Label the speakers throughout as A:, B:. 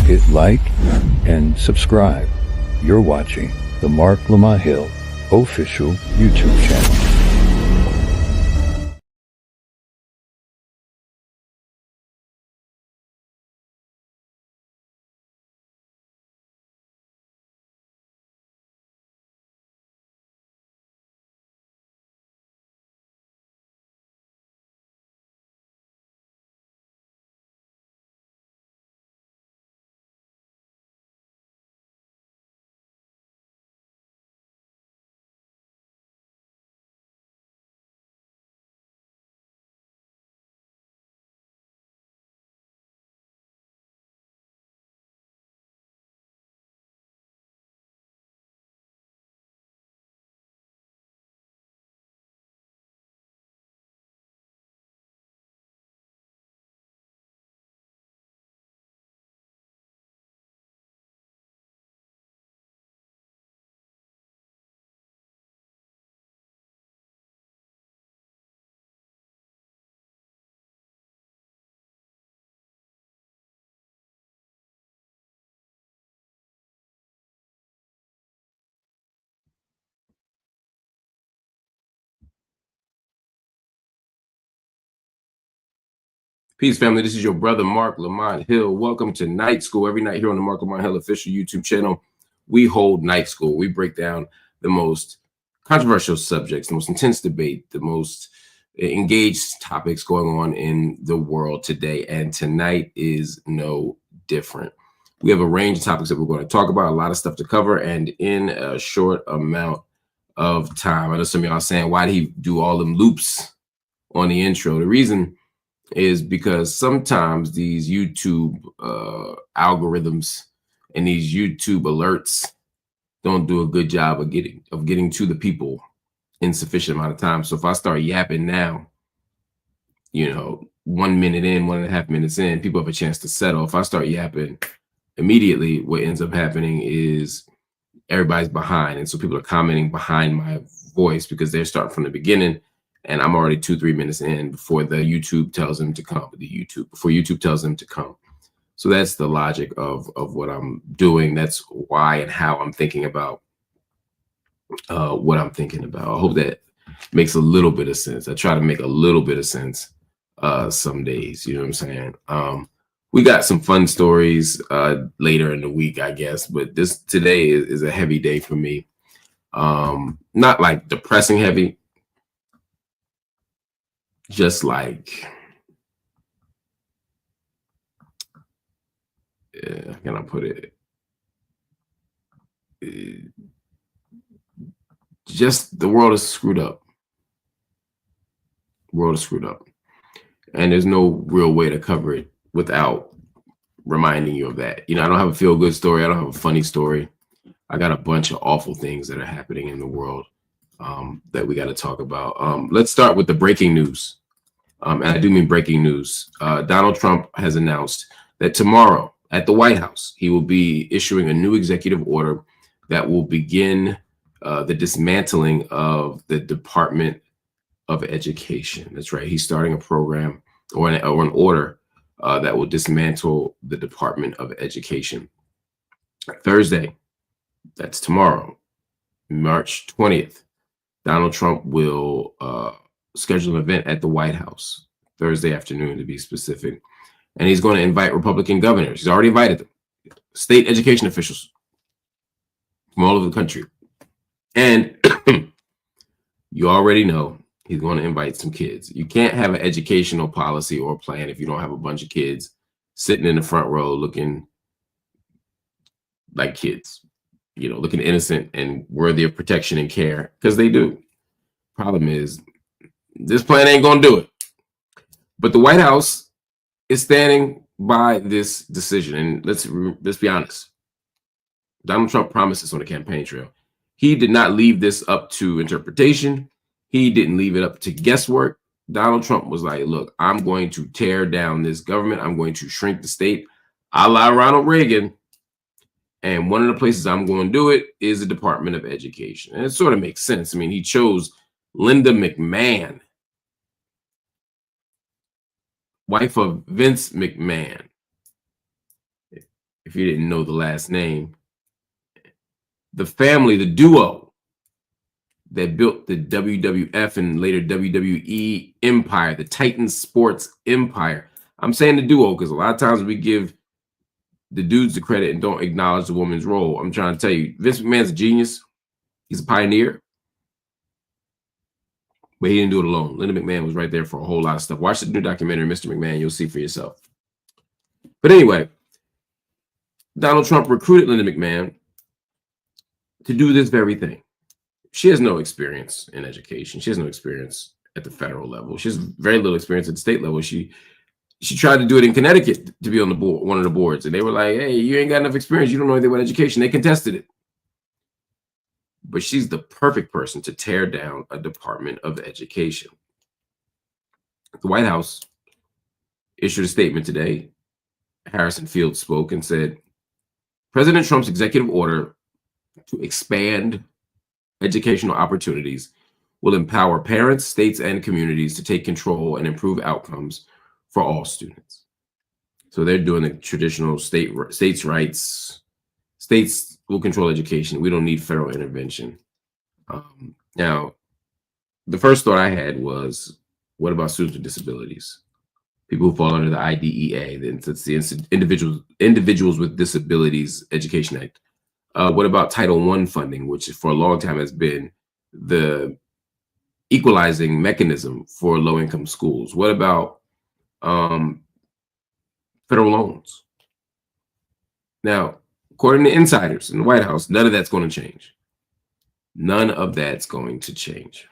A: hit like and subscribe. You're watching the Marc Lamont Hill official YouTube channel.
B: Peace, family. This is your brother, Marc Lamont Hill. Welcome to Night School. Every night here on the Marc Lamont Hill official YouTube channel, we hold Night School. We break down the most controversial subjects, the most intense debate, the most engaged topics going on in the world today. And tonight is no different. We have a range of topics that we're going to talk about, a lot of stuff to cover, and in a short amount of time. I know some of y'all are saying, why did he do all them loops on the intro? The reason is because sometimes these YouTube algorithms and these YouTube alerts don't do a good job of getting to the people in sufficient amount of time. So if I start yapping now, 1 minute in, 1.5 minutes in, people have a chance to settle. If I start yapping immediately, what ends up happening is everybody's behind. And so people are commenting behind my voice because they're starting from the beginning. And I'm already 2-3 minutes in before the YouTube tells them to come. Before YouTube tells them to come. So that's the logic of what I'm doing. That's why and how I'm thinking about what I'm thinking about. I hope that makes a little bit of sense. I try to make a little bit of sense some days. You know what I'm saying? We got some fun stories later in the week, I guess. But today is a heavy day for me. Not like depressing heavy. Just like, how can I put it? Just the world is screwed up. The world is screwed up. And there's no real way to cover it without reminding you of that. I don't have a feel-good story. I don't have a funny story. I got a bunch of awful things that are happening in the world that we got to talk about. Let's start with the breaking news. And I do mean breaking news. Donald Trump has announced that tomorrow at the White House, he will be issuing a new executive order that will begin the dismantling of the Department of Education. That's right. He's starting a program or an order that will dismantle the Department of Education. Thursday, that's tomorrow, March 20th, Donald Trump will schedule an event at the White House, Thursday afternoon to be specific. And he's going to invite Republican governors. He's already invited them, state education officials from all over the country. And you already know he's going to invite some kids. You can't have an educational policy or plan if you don't have a bunch of kids sitting in the front row looking like kids, looking innocent and worthy of protection and care, because they do. Problem is, this plan ain't going to do it. But the White House is standing by this decision. And let's be honest. Donald Trump promised this on the campaign trail. He did not leave this up to interpretation. He didn't leave it up to guesswork. Donald Trump was like, look, I'm going to tear down this government. I'm going to shrink the state, a la Ronald Reagan. And one of the places I'm going to do it is the Department of Education. And it sort of makes sense. I mean, he chose Linda McMahon, wife of Vince McMahon. if you didn't know the last name, the family, the duo that built the WWF and later WWE empire, the Titan Sports empire. I'm saying the duo because a lot of times we give the dudes the credit and don't acknowledge the woman's role. I'm trying to tell you, Vince McMahon's a genius. He's a pioneer. But he didn't do it alone. Linda McMahon was right there for a whole lot of stuff. Watch the new documentary, Mr. McMahon. You'll see for yourself. But anyway, Donald Trump recruited Linda McMahon to do this very thing. She has no experience in education. She has no experience at the federal level. She has very little experience at the state level. She tried to do it in Connecticut to be on the board, one of the boards. And they were like, hey, you ain't got enough experience. You don't know anything about education. They contested it. But she's the perfect person to tear down a Department of Education. The White House issued a statement today. Harrison Field spoke and said, President Trump's executive order to expand educational opportunities will empower parents, states, and communities to take control and improve outcomes for all students. So they're doing the traditional states' rights. States will control education. We don't need federal intervention. Now, the first thought I had was, what about students with disabilities? People who fall under the IDEA, that's the Individuals with Disabilities Education Act. What about Title I funding, which for a long time has been the equalizing mechanism for low-income schools? What about federal loans? Now, according to insiders in the White House, none of that's going to change. None of that's going to change.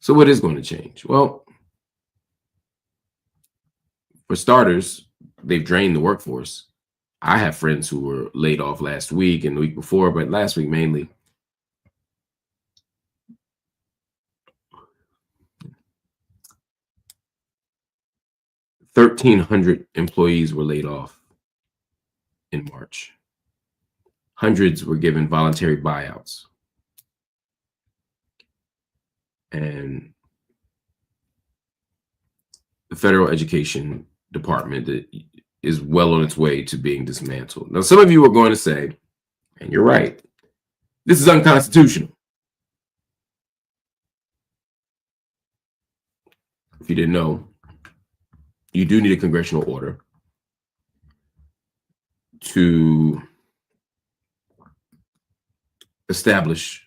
B: So what is going to change? Well, for starters, they've drained the workforce. I have friends who were laid off last week and the week before, but last week mainly. $1,300 employees were laid off in March. Hundreds were given voluntary buyouts. And the federal education department is well on its way to being dismantled. Now, some of you are going to say, and you're right, this is unconstitutional. If you didn't know, you do need a congressional order to establish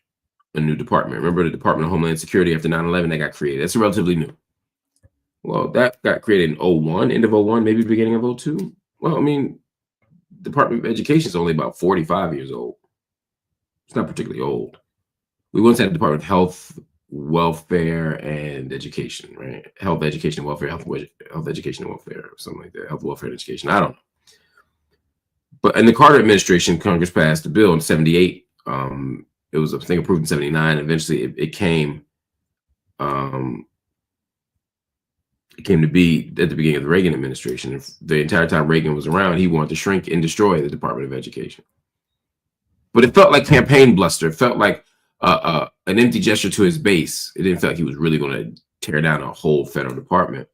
B: a new department. Remember the Department of Homeland Security after 9/11 that got created? That's relatively new. Well, that got created in 01, end of 01, maybe beginning of 02. Well, I mean, Department of Education is only about 45 years old. It's not particularly old. We once had a Department of Health, Welfare, and Education, right? Health, Education, Welfare, Health, Education, and Welfare, or something like that. Health, Welfare, and Education. I don't know. But in the Carter administration, Congress passed a bill in 78. It was a thing approved in 79. Eventually, it came to be at the beginning of the Reagan administration. The entire time Reagan was around, he wanted to shrink and destroy the Department of Education. But it felt like campaign bluster. It felt like an empty gesture to his base. It didn't feel like he was really going to tear down a whole federal department,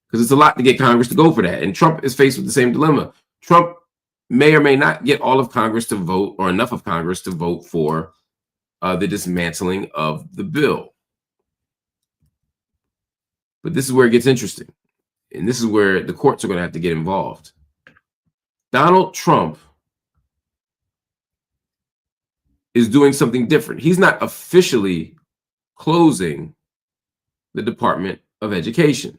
B: because it's a lot to get Congress to go for that. And Trump is faced with the same dilemma. Trump may or may not get all of Congress to vote, or enough of Congress to vote for the dismantling of the bill. But this is where it gets interesting. And this is where the courts are going to have to get involved. Donald Trump is doing something different. He's not officially closing the Department of Education.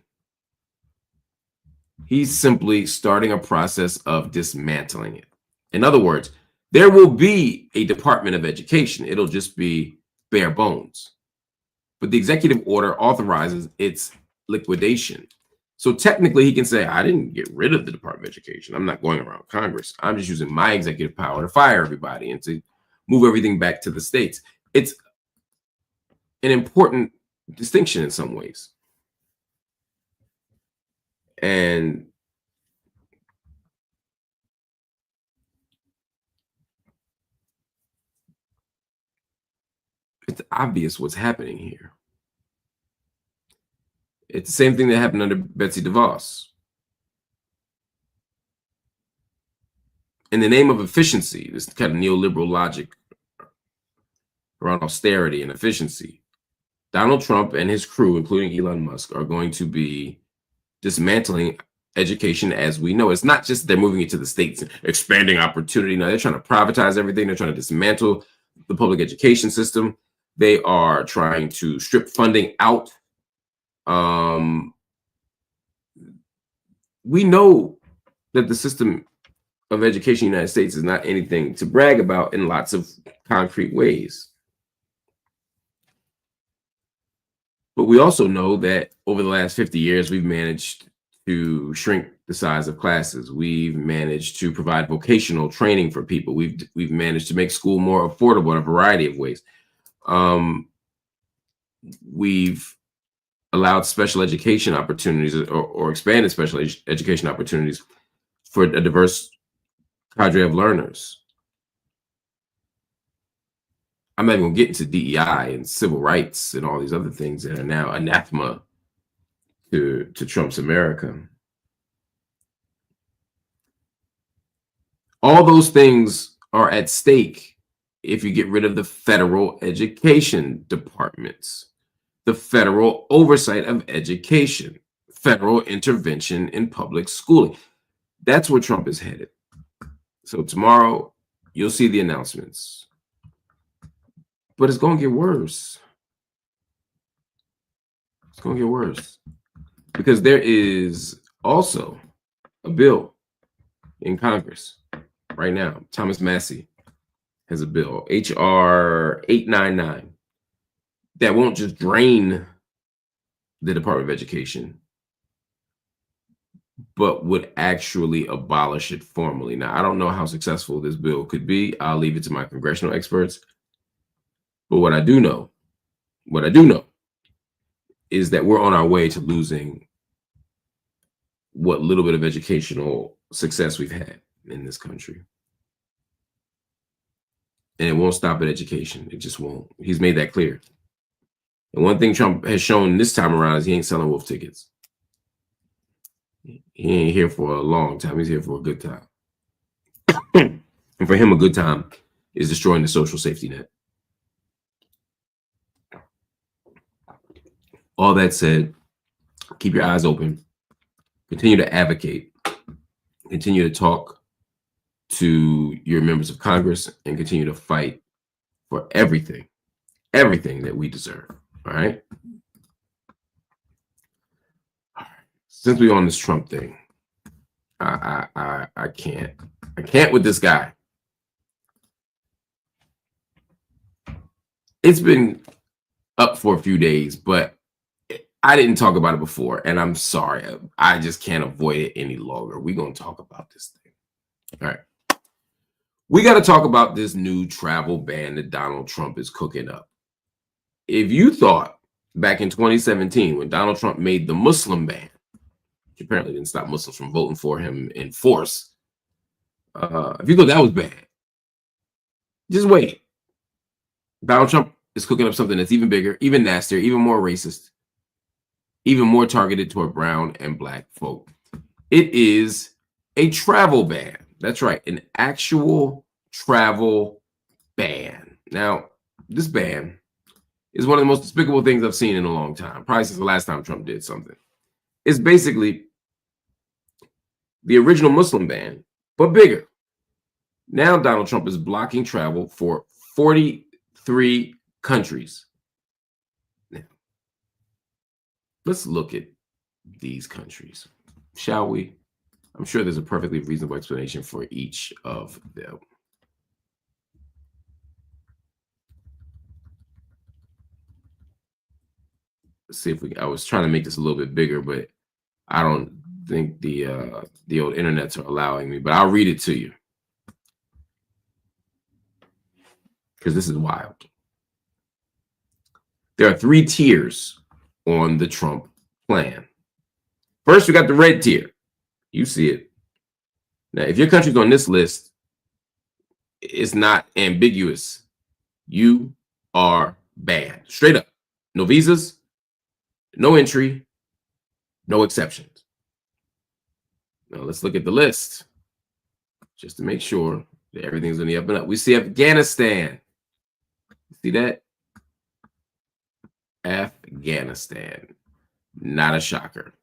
B: He's simply starting a process of dismantling it. In other words, there will be a Department of Education. It'll just be bare bones. But the executive order authorizes its liquidation. So technically he can say, I didn't get rid of the Department of Education. I'm not going around Congress. I'm just using my executive power to fire everybody and to move everything back to the states. It's an important distinction in some ways. And it's obvious what's happening here. It's the same thing that happened under Betsy DeVos. in the name of efficiency, this kind of neoliberal logic around austerity and efficiency, Donald Trump and his crew, including Elon Musk, are going to be dismantling education as we know. It's not just they're moving it to the states, expanding opportunity. Now they're trying to privatize everything. They're trying to dismantle the public education system. They are trying to strip funding out. We know that the system of education in the United States is not anything to brag about in lots of concrete ways. But we also know that over the last 50 years, we've managed to shrink the size of classes. We've managed to provide vocational training for people. We've managed to make school more affordable in a variety of ways. We've allowed special education opportunities or expanded special education opportunities for a diverse cadre of learners. I'm not even going to get into DEI and civil rights and all these other things that are now anathema to Trump's America. All those things are at stake if you get rid of the federal education departments, the federal oversight of education, federal intervention in public schooling. That's where Trump is headed. So tomorrow, you'll see the announcements. But it's going to get worse. It's going to get worse. Because there is also a bill in Congress right now. Thomas Massey has a bill, H.R. 899, that won't just drain the Department of Education, but would actually abolish it formally. Now, I don't know how successful this bill could be. I'll leave it to my congressional experts. But what I do know is that we're on our way to losing what little bit of educational success we've had in this country. And it won't stop at education. It just won't. He's made that clear. And one thing Trump has shown this time around is he ain't selling wolf tickets. He ain't here for a long time. He's here for a good time. And for him, a good time is destroying the social safety net. All that said, keep your eyes open. Continue to advocate. Continue to talk to your members of Congress and continue to fight for everything that we deserve. All right. Since we're on this Trump thing, I can't with this guy. It's been up for a few days, but I didn't talk about it before, and I'm sorry. I just can't avoid it any longer. We're going to talk about this thing. All right. We got to talk about this new travel ban that Donald Trump is cooking up. If you thought back in 2017, when Donald Trump made the Muslim ban, which apparently didn't stop Muslims from voting for him in force, if you thought that was bad, just wait. Donald Trump is cooking up something that's even bigger, even nastier, even more racist, even more targeted toward brown and black folk. It is a travel ban. That's right, an actual travel ban. Now, this ban is one of the most despicable things I've seen in a long time, probably since the last time Trump did something. It's basically the original Muslim ban, but bigger. Now Donald Trump is blocking travel for 43 countries. Now, let's look at these countries, shall we? I'm sure there's a perfectly reasonable explanation for each of them. Let's see if I was trying to make this a little bit bigger, but I don't think the old internets are allowing me, but I'll read it to you because this is wild. There are 3 tiers on the Trump plan. First, we got the red tier. You see it. Now, if your country's on this list, it's not ambiguous. You are banned. Straight up. No visas, no entry, no exceptions. Now, let's look at the list. just to make sure that everything's on the up and up. We see Afghanistan. See that? Afghanistan. Not a shocker.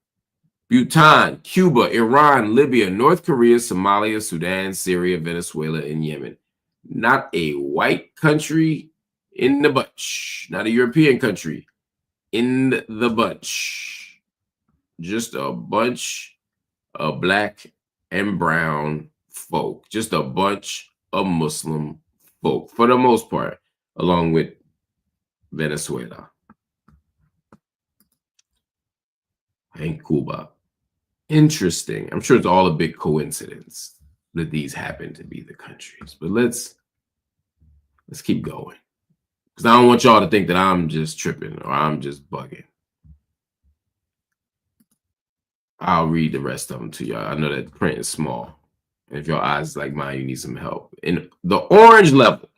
B: Bhutan, Cuba, Iran, Libya, North Korea, Somalia, Sudan, Syria, Venezuela, and Yemen. Not a white country in the bunch. Not a European country in the bunch. Just a bunch of black and brown folk. Just a bunch of Muslim folk, for the most part, along with Venezuela and Cuba. Interesting. I'm sure it's all a big coincidence that these happen to be the countries. But let's keep going, because I don't want y'all to think that I'm just tripping or I'm just bugging. I'll read the rest of them to y'all. I know that print is small. And if your eyes is like mine, you need some help. In the orange level,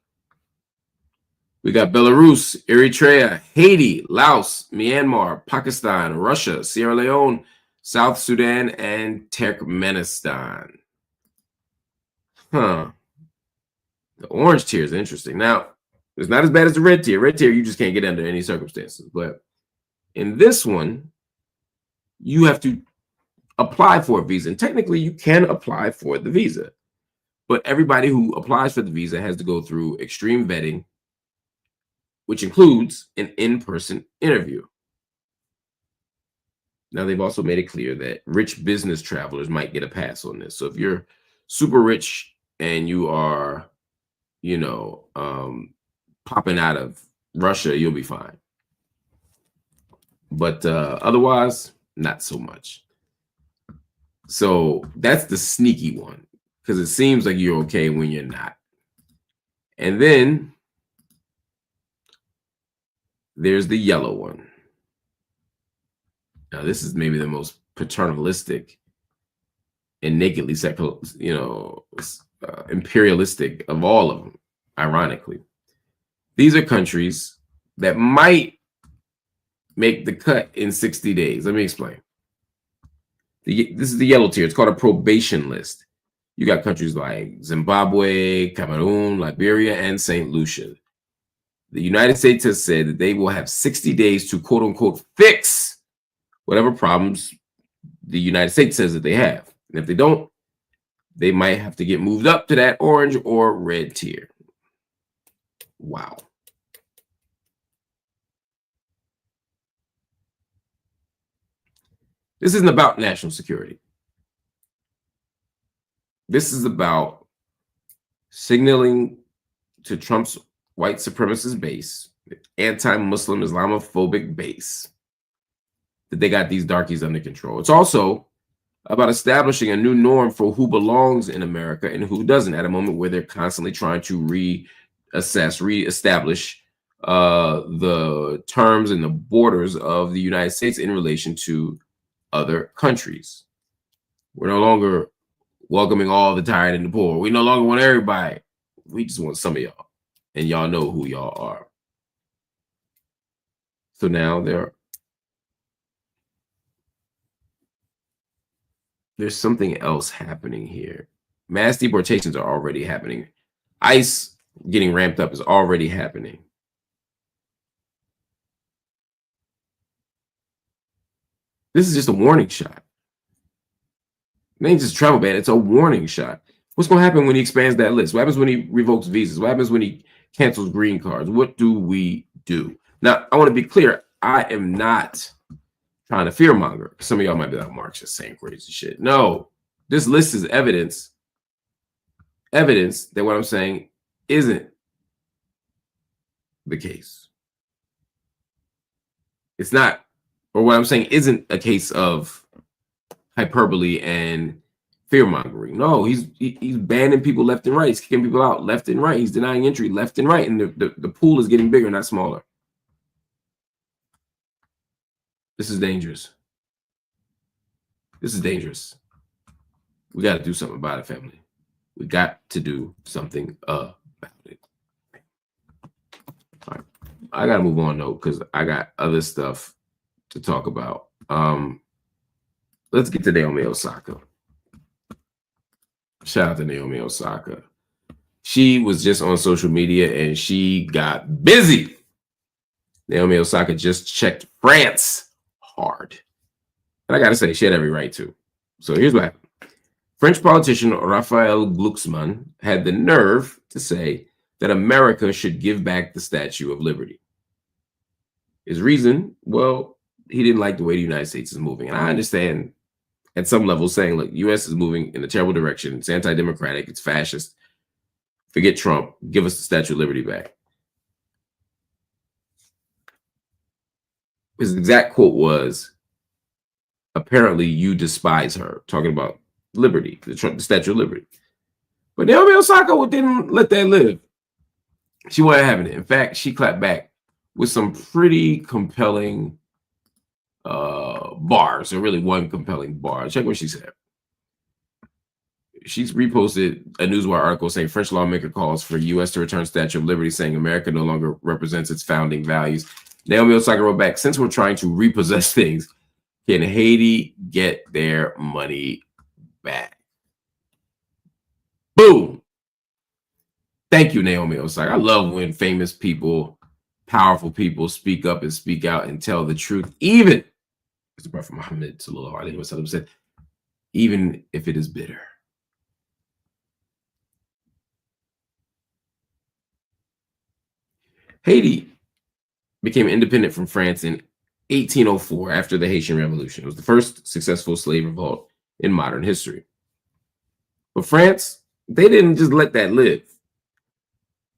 B: we got Belarus, Eritrea, Haiti, Laos, Myanmar, Pakistan, Russia, Sierra Leone, South Sudan, and Turkmenistan. The orange tier is interesting. Now, it's not as bad as the red tier. Red tier, you just can't get under any circumstances. But in this one, you have to apply for a visa. And technically, you can apply for the visa. But everybody who applies for the visa has to go through extreme vetting, which includes an in-person interview. Now, they've also made it clear that rich business travelers might get a pass on this. So if you're super rich and you are, popping out of Russia, you'll be fine. But otherwise, not so much. So that's the sneaky one, because it seems like you're okay when you're not. And then there's the yellow one. Now, this is maybe the most paternalistic and nakedly secular, imperialistic of all of them, ironically. These are countries that might make the cut in 60 days. Let me explain. This is the yellow tier. It's called a probation list. You got countries like Zimbabwe, Cameroon, Liberia, and St. Lucia. The United States has said that they will have 60 days to, quote unquote, fix whatever problems the United States says that they have. And if they don't, they might have to get moved up to that orange or red tier. Wow. This isn't about national security. This is about signaling to Trump's white supremacist base, anti-Muslim Islamophobic base, that they got these darkies under control. It's also about establishing a new norm for who belongs in America and who doesn't, at a moment where they're constantly trying to reestablish the terms and the borders of the United States in relation to other countries. We're no longer welcoming all the tired and the poor. We no longer want everybody. We just want some of y'all, and y'all know who y'all are. So now there's something else happening here. Mass deportations are already happening. ICE getting ramped up is already happening. This is just a warning shot. It ain't just a travel ban, it's a warning shot. What's going to happen when he expands that list? What happens when he revokes visas? What happens when he cancels green cards? What do we do? Now, I want to be clear. I am not trying to fearmonger. Some of y'all might be like, Mark's just saying crazy shit. No, this list is evidence that what I'm saying isn't the case. It's not, or what I'm saying isn't a case of hyperbole and fearmongering. No, he's banning people left and right. He's kicking people out left and right. He's denying entry left and right. And the pool is getting bigger, not smaller. This is dangerous. This is dangerous. We got to do something about it, family. We got to do something about it. All right. I got to move on, though, because I got other stuff to talk about. Let's get to Naomi Osaka. Shout out to Naomi Osaka. She was just on social media and she got busy. Naomi Osaka just checked France hard. And I got to say, she had every right to. So here's what happened. French politician Raphael Glucksmann had the nerve to say that America should give back the Statue of Liberty. His reason, well, he didn't like the way the United States is moving. And I understand at some level saying, look, the U.S. is moving in a terrible direction. It's anti-democratic. It's fascist. Forget Trump. Give us the Statue of Liberty back. His exact quote was, apparently you despise her, talking about liberty, the Statue of Liberty. But Naomi Osaka didn't let that live. She wasn't having it. In fact, she clapped back with some pretty compelling bars, or really one compelling bar. Check what she said. She's reposted a Newswire article saying French lawmaker calls for U.S. to return Statue of Liberty, saying America no longer represents its founding values. Naomi Osaka wrote back, since we're trying to repossess things, can Haiti get their money back? Boom. Thank you, Naomi Osaka. I love when famous people, powerful people speak up and speak out and tell the truth, even, as the Prophet Muhammad said, even if it is bitter. Haiti became independent from France in 1804 after the Haitian Revolution. It was the first successful slave revolt in modern history. But France, they didn't just let that live.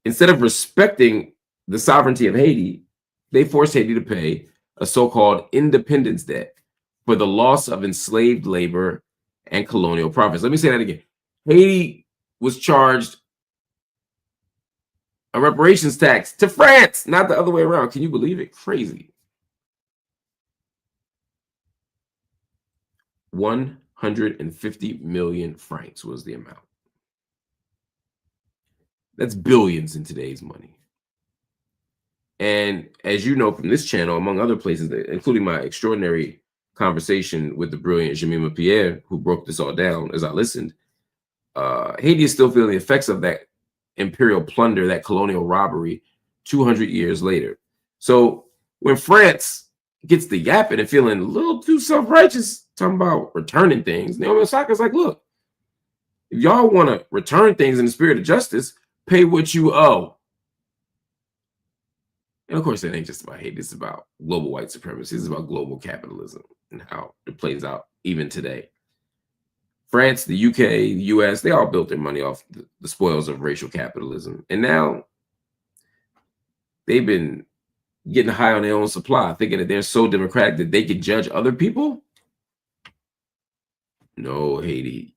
B: Instead of respecting the sovereignty of Haiti, they forced Haiti to pay a so-called independence debt for the loss of enslaved labor and colonial profits. Let me say that again. Haiti was charged a reparations tax to France, not the other way around. Can you believe it? Crazy. 150 million francs was the amount. That's billions in today's money. And as you know from this channel, among other places, including my extraordinary conversation with the brilliant Jemima Pierre, who broke this all down as I listened, Haiti is still feeling the effects of that imperial plunder, that colonial robbery 200 years later. So when France gets the yapping and feeling a little too self-righteous, talking about returning things, Naomi Osaka's like, look, if y'all want to return things in the spirit of justice, pay what you owe. And of course, it ain't just about hate. It's about global white supremacy. It's about global capitalism and how it plays out even today. France, the UK, the US, they all built their money off the spoils of racial capitalism. And now they've been getting high on their own supply, thinking that they're so democratic that they can judge other people. No, Haiti,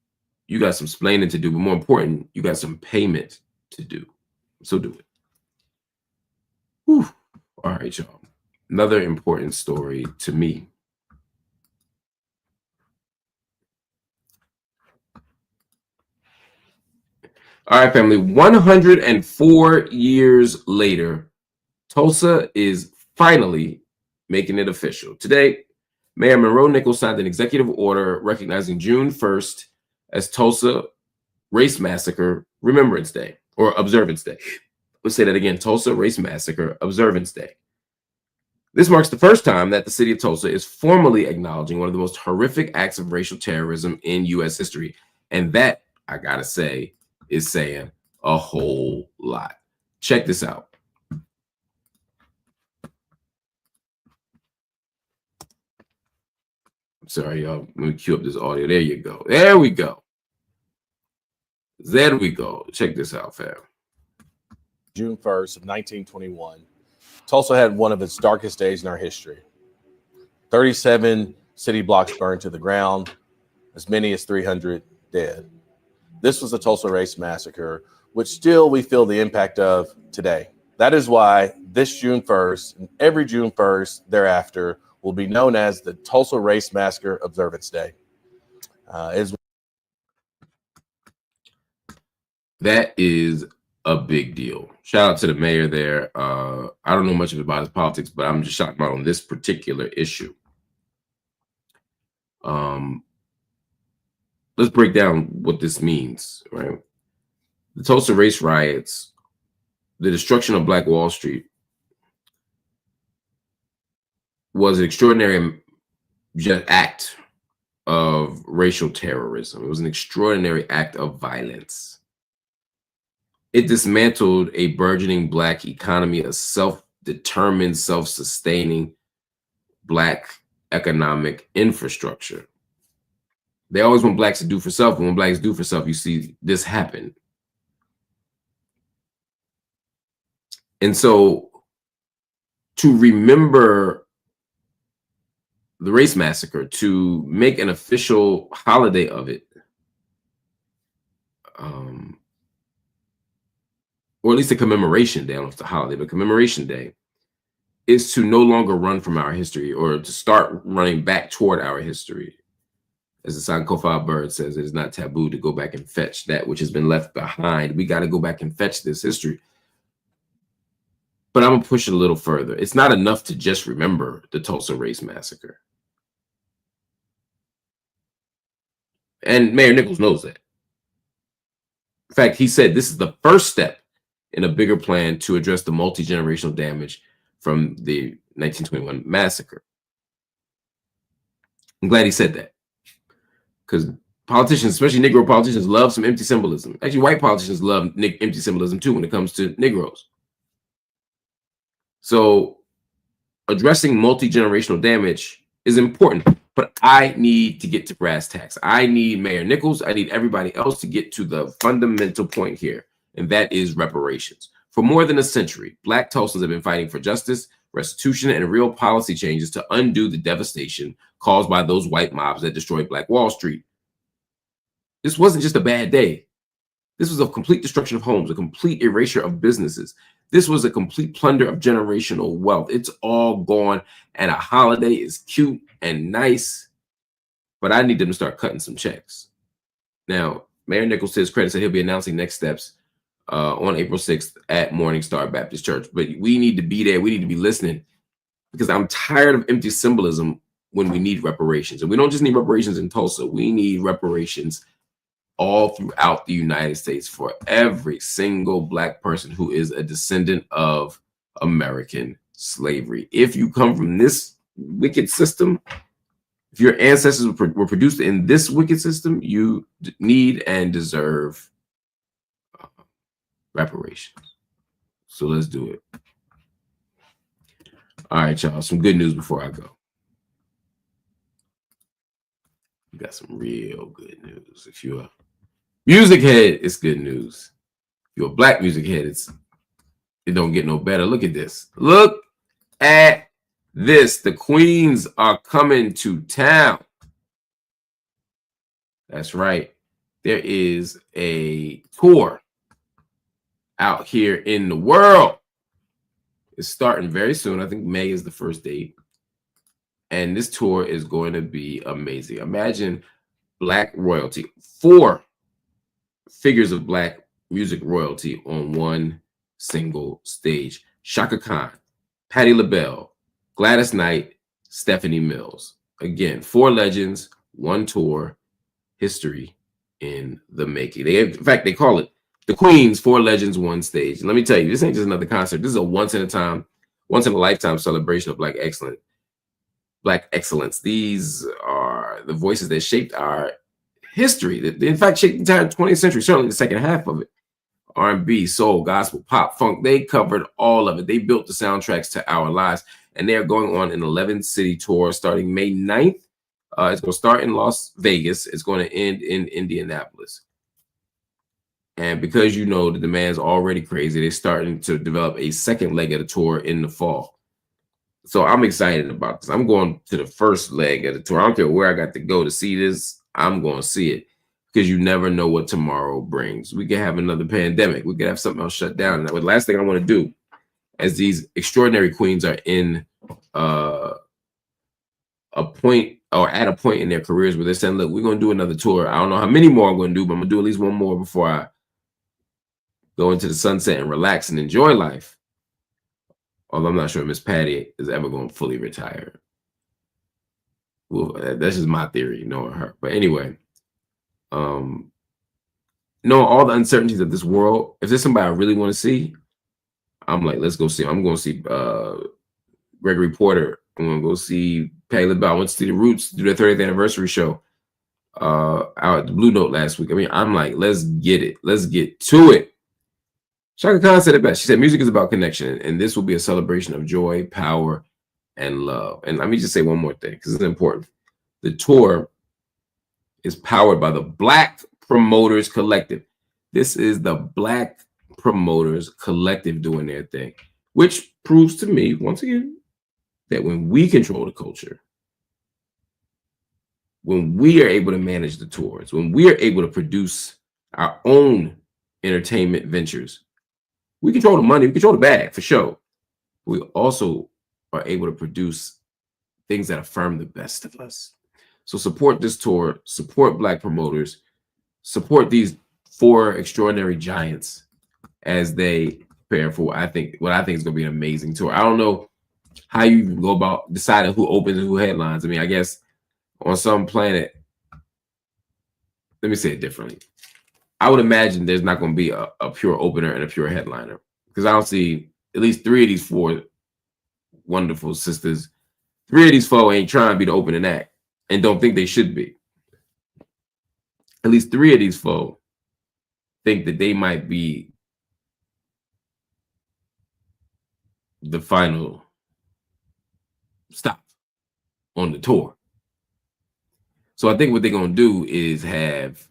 B: you got some splaining to do, but more important, you got some payment to do. So do it. Whew. All right, y'all. Another important story to me. All right, family, 104 years later, Tulsa is finally making it official. Today, Mayor Monroe Nichols signed an executive order recognizing June 1st as Tulsa Race Massacre Remembrance Day, or Observance Day. Let's say that again, Tulsa Race Massacre Observance Day. This marks the first time that the city of Tulsa is formally acknowledging one of the most horrific acts of racial terrorism in U.S. history. And that, I gotta say, is saying a whole lot. Check this out. I'm sorry, y'all. Let me cue up this audio. There you go. There we go. There we go. Check this out, fam.
C: June 1st of 1921, Tulsa had one of its darkest days in our history. 37 city blocks burned to the ground, as many as 300 dead. This was the Tulsa Race Massacre, which still we feel the impact of today. That is why this June 1st and every June 1st thereafter will be known as the Tulsa Race Massacre Observance Day.
B: That is a big deal. Shout out to the mayor there. I don't know much about his politics, but I'm just shocked about on this particular issue. let's break down what this means, right? The Tulsa race riots, the destruction of Black Wall Street, was an extraordinary act of racial terrorism. It was an extraordinary act of violence. It dismantled a burgeoning Black economy, a self-determined, self-sustaining Black economic infrastructure. They always want Blacks to do for self, and when Blacks do for self, you see this happen. And so to remember the race massacre, to make an official holiday of it, or at least a commemoration day, I don't know if it's a holiday, but commemoration day, is to no longer run from our history, or to start running back toward our history. As the Sankofa Bird says, it is not taboo to go back and fetch that which has been left behind. We got to go back and fetch this history. But I'm going to push it a little further. It's not enough to just remember the Tulsa Race Massacre. And Mayor Nichols knows that. In fact, he said this is the first step in a bigger plan to address the multi-generational damage from the 1921 massacre. I'm glad he said that, because politicians, especially Negro politicians, love some empty symbolism. Actually, white politicians love empty symbolism too when it comes to Negroes. So addressing multi-generational damage is important, but I need to get to brass tacks. I need Mayor Nichols, I need everybody else to get to the fundamental point here, and that is reparations. For more than a century, Black Tulsans have been fighting for justice, restitution, and real policy changes to undo the devastation caused by those white mobs that destroyed Black Wall Street. This wasn't just a bad day. This was a complete destruction of homes, a complete erasure of businesses. This was a complete plunder of generational wealth. It's all gone, and a holiday is cute and nice, but I need them to start cutting some checks. Now, Mayor Nichols, to his credit, said he'll be announcing next steps on April 6th at Morning Star Baptist Church. But we need to be there. We need to be listening, because I'm tired of empty symbolism when we need reparations. And we don't just need reparations in Tulsa. We need reparations all throughout the United States for every single Black person who is a descendant of American slavery. If you come from this wicked system, if your ancestors were produced in this wicked system, you need and deserve reparations. So let's do it. All right, y'all, some good news before I go. We got some real good news. If you're a music head, it's good news. If you're a Black music head, it don't get no better. Look at this. Look at this. The Queens are coming to town. That's right. There is a tour out here in the world. It's starting very soon. I think May is the first date. And this tour is going to be amazing. Imagine Black royalty, 4 figures of Black music royalty on one single stage. Shaka Khan, Patti LaBelle, Gladys Knight, Stephanie Mills. Again, 4 legends, 1 tour, history in the making. In fact, they call it the Queens, 4 legends, 1 stage. And let me tell you, this ain't just another concert. This is a once in a lifetime celebration of Black excellence. These are the voices that shaped our history, that in fact shaped the entire 20th century, certainly the second half of it. R&B, soul, gospel, pop, funk, they covered all of it. They built the soundtracks to our lives, and they are going on an 11-city tour starting May 9th. It's going to start in Las Vegas. It's going to end in Indianapolis. And because you know the demand's already crazy, they're starting to develop a second leg of the tour in the fall. So I'm excited about this. I'm going to the first leg of the tour. I don't care where I got to go to see this. I'm going to see it, because you never know what tomorrow brings. We could have another pandemic. We could have something else shut down. And the last thing I want to do, as these extraordinary queens are in a point, or at a point in their careers where they're saying, look, we're going to do another tour. I don't know how many more I'm going to do, but I'm going to do at least one more before I go into the sunset and relax and enjoy life. Although I'm not sure Miss Patty is ever going to fully retire. Well, that's just my theory, knowing her. But anyway, Knowing all the uncertainties of this world, if there's somebody I really want to see, I'm like, let's go see him. I'm going to see Gregory Porter. I'm going to go see Patti LaBelle. I went to see the Roots do their 30th anniversary show out at the Blue Note last week. I mean, I'm like, let's get it. Let's get to it. Shaka Khan said it best. She said, music is about connection, and this will be a celebration of joy, power, and love. And let me just say one more thing, because it's important. The tour is powered by the Black Promoters Collective. This is the Black Promoters Collective doing their thing, which proves to me, once again, that when we control the culture, when we are able to manage the tours, when we are able to produce our own entertainment ventures, we control the money, we control the bag for sure. We also are able to produce things that affirm the best of us. So support this tour, support Black promoters, support these 4 extraordinary giants as they prepare for what I think is going to be an amazing tour. I don't know how you go about deciding who opens and who headlines. I mean, I guess on some planet, let me say it differently. I would imagine there's not going to be a pure opener and a pure headliner, because I don't see at least 3 of these 4 wonderful sisters. 3 of these 4 ain't trying to be the opening act and don't think they should be. At least 3 of these 4 think that they might be the final stop on the tour. So I think what they're going to do is have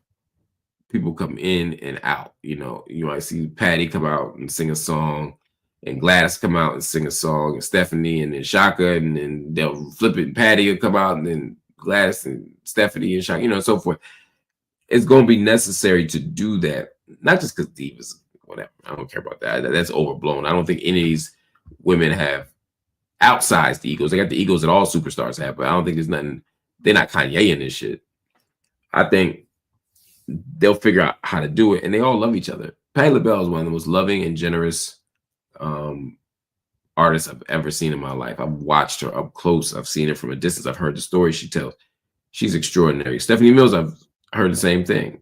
B: people come in and out. You might see Patty come out and sing a song, and Gladys come out and sing a song, and Stephanie, and then Shaka, and then they'll flip it, and Patty will come out, and then Gladys and Stephanie and Shaka, and so forth. It's going to be necessary to do that, not just because divas, whatever. I don't care about that. That's overblown. I don't think any of these women have outsized egos. They got the egos that all superstars have, but I don't think there's nothing. They're not Kanye in this shit. I think they'll figure out how to do it, and they all love each other. Patti LaBelle is one of the most loving and generous artists I've ever seen in my life. I've watched her up close. I've seen her from a distance. I've heard the stories she tells. She's extraordinary. Stephanie Mills, I've heard the same thing.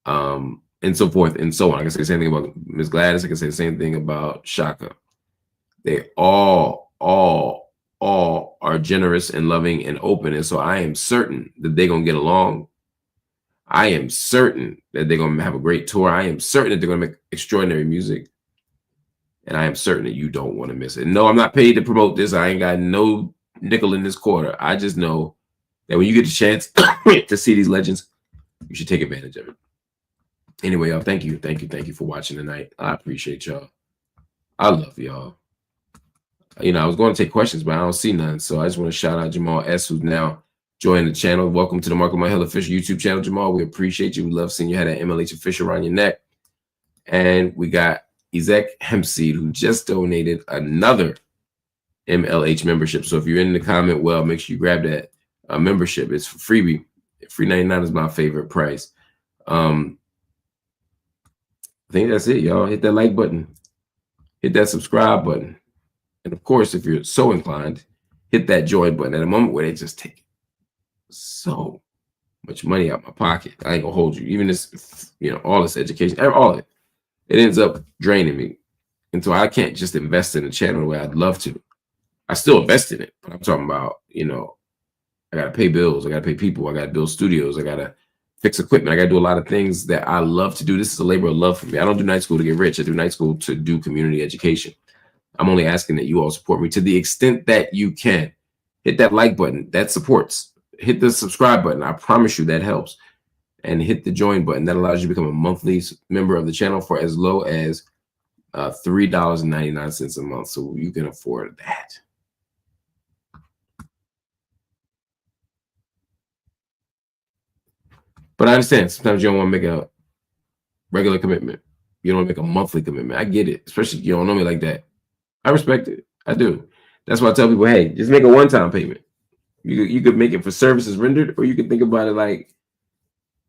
B: And so forth and so on. I can say the same thing about Miss Gladys. I can say the same thing about Shaka. They all are generous and loving and open. And so I am certain that they're going to get along. I am certain that they're going to have a great tour. I am certain that they're going to make extraordinary music. And I am certain that you don't want to miss it. No, I'm not paid to promote this. I ain't got no nickel in this quarter. I just know that when you get the chance to see these legends, you should take advantage of it. Anyway, y'all, thank you for watching tonight. I appreciate y'all. I love y'all. I was going to take questions, but I don't see none. So I just want to shout out Jamal S., who's now joined the channel. Welcome to the Marc Lamont Hill official YouTube channel, Jamal. We appreciate you. We love seeing you have that MLH official around your neck. And we got Ezek Hempseed, who just donated another MLH membership. So if you're in the comment, well, make sure you grab that membership. It's for freebie. $3.99 is my favorite price. I think that's it, y'all. Hit that like button. Hit that subscribe button. And of course, if you're so inclined, hit that join button at a moment where they just take so much money out of my pocket. I ain't gonna hold you. Even this, all this education, all of it, it ends up draining me. And so I can't just invest in the channel the way I'd love to. I still invest in it, but I'm talking about, I gotta pay bills, I gotta pay people, I gotta build studios, I gotta fix equipment, I gotta do a lot of things that I love to do. This is a labor of love for me. I don't do night school to get rich. I do night school to do community education. I'm only asking that you all support me to the extent that you can. Hit that like button. That supports. Hit the subscribe button. I promise you that helps. And hit the join button. That allows you to become a monthly member of the channel for as low as $3.99 a month. So you can afford that. But I understand. Sometimes you don't want to make a regular commitment. You don't want to make a monthly commitment. I get it. Especially if you don't know me like that. I respect it. I do. That's why I tell people, hey, just make a one-time payment. You could make it for services rendered, or you could think about it like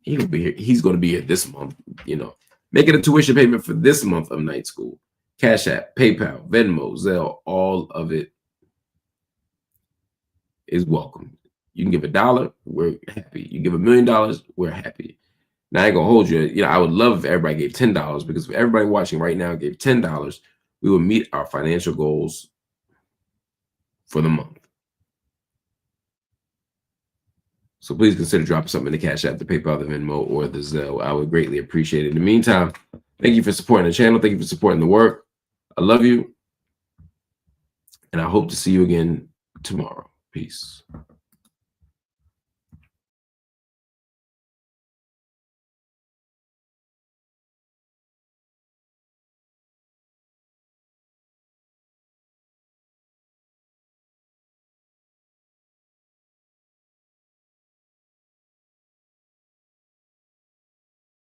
B: he'll be here. He's going to be here this month. Make it a tuition payment for this month of night school. Cash App, PayPal, Venmo, Zelle, all of it is welcome. You can give $1, we're happy. You give $1 million, we're happy. Now I ain't gonna hold you. You know, I would love if everybody gave $10, because if everybody watching right now gave $10, we will meet our financial goals for the month. So please consider dropping something in the Cash App, the PayPal, the Venmo, or the Zelle. I would greatly appreciate it. In the meantime, thank you for supporting the channel. Thank you for supporting the work. I love you. And I hope to see you again tomorrow. Peace.